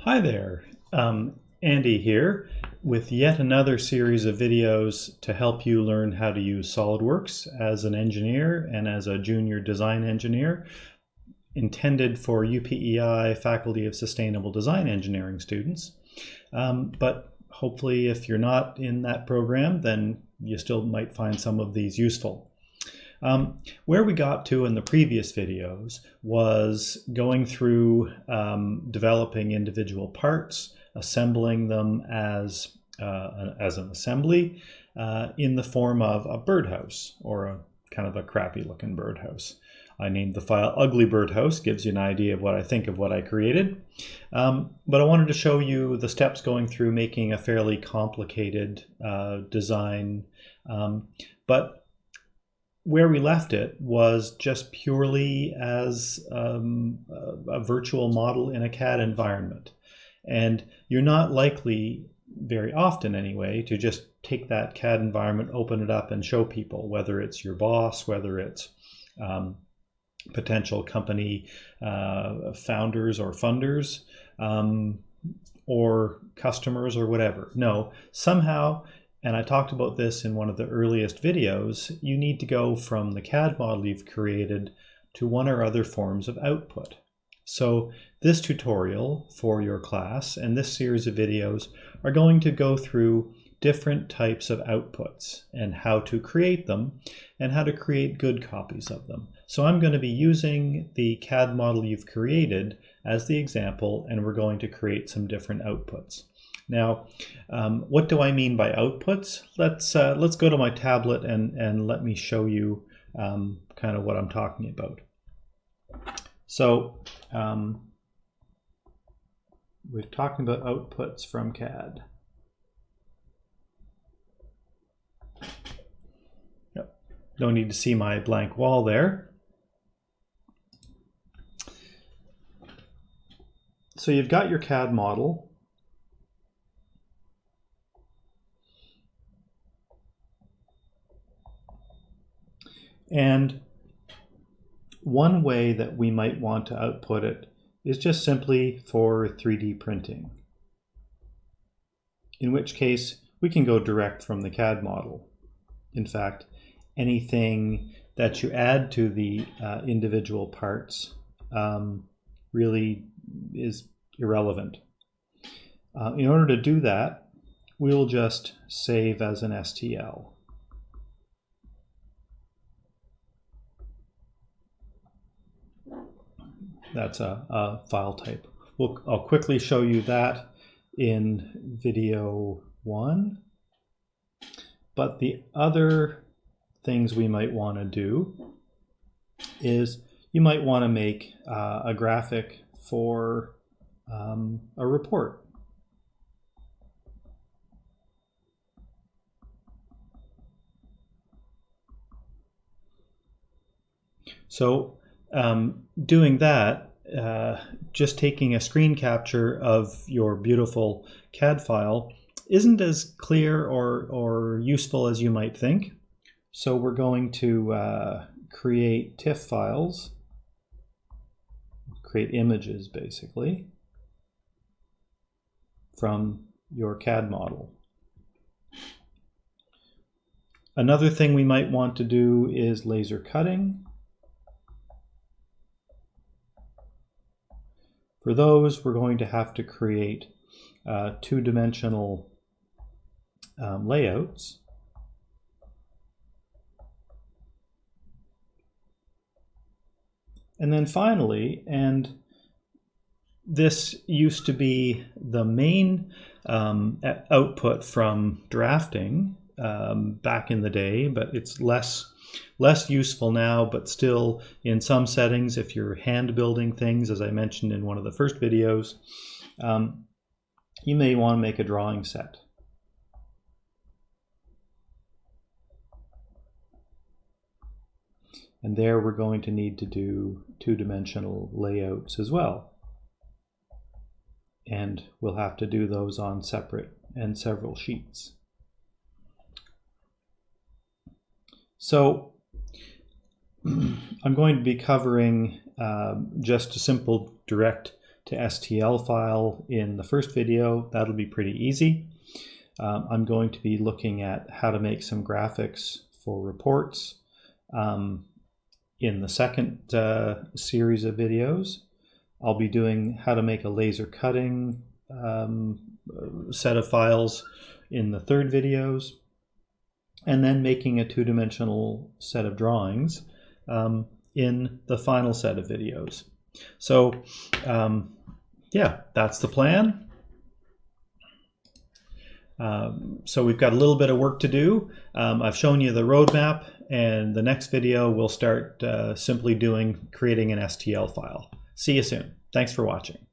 Hi there, Andy here with yet another series of videos to help you learn how to use SOLIDWORKS as an engineer and as a junior design engineer, intended for UPEI Faculty of Sustainable Design Engineering students. But hopefully if you're not in that program, then you still might find some of these useful. Where we got to in the previous videos was going through developing individual parts, assembling them as an assembly in the form of a birdhouse, or a kind of a crappy looking birdhouse. I named the file Ugly Birdhouse, gives you an idea of what I think of what I created. But I wanted to show you the steps going through making a fairly complicated design. But where we left it was just purely as a virtual model in a CAD environment. And you're not likely, very often anyway, to just take that CAD environment, open it up and show people, whether it's your boss, whether it's potential company founders or funders, or customers or whatever. No, somehow, and I talked about this in one of the earliest videos, you need to go from the CAD model you've created to one or other forms of output. So this tutorial for your class and this series of videos are going to go through different types of outputs and how to create them and how to create good copies of them. So I'm going to be using the CAD model you've created as the example, and we're going to create some different outputs. Now, what do I mean by outputs? Let's go to my tablet and let me show you kind of what I'm talking about. So we're talking about outputs from CAD. Yep. No need to see my blank wall there. So you've got your CAD model. And one way that we might want to output it is just simply for 3D printing, in which case we can go direct from the CAD model. In fact, anything that you add to the individual parts really is irrelevant. In order to do that, we'll just save as an STL. That's a file type. I'll quickly show you that in video 1. But the other things we might want to do is you might want to make a graphic for a report. So doing that, just taking a screen capture of your beautiful CAD file isn't as clear or useful as you might think. So we're going to create TIFF files, create images basically, from your CAD model. Another thing we might want to do is laser cutting. For those, we're going to have to create two-dimensional layouts. And then finally, and this used to be the main output from drafting back in the day, but it's less useful now, but still in some settings, if you're hand building things, as I mentioned in one of the first videos, you may want to make a drawing set. And there we're going to need to do two-dimensional layouts as well. And we'll have to do those on separate and several sheets. So I'm going to be covering just a simple direct to STL file in the first video. That'll be pretty easy. I'm going to be looking at how to make some graphics for reports in the second series of videos. I'll be doing how to make a laser cutting set of files in the third videos, and then making a two-dimensional set of drawings in the final set of videos. So yeah, that's the plan. So we've got a little bit of work to do. I've shown you the roadmap, and the next video we'll start simply creating an STL file. See you soon. Thanks for watching.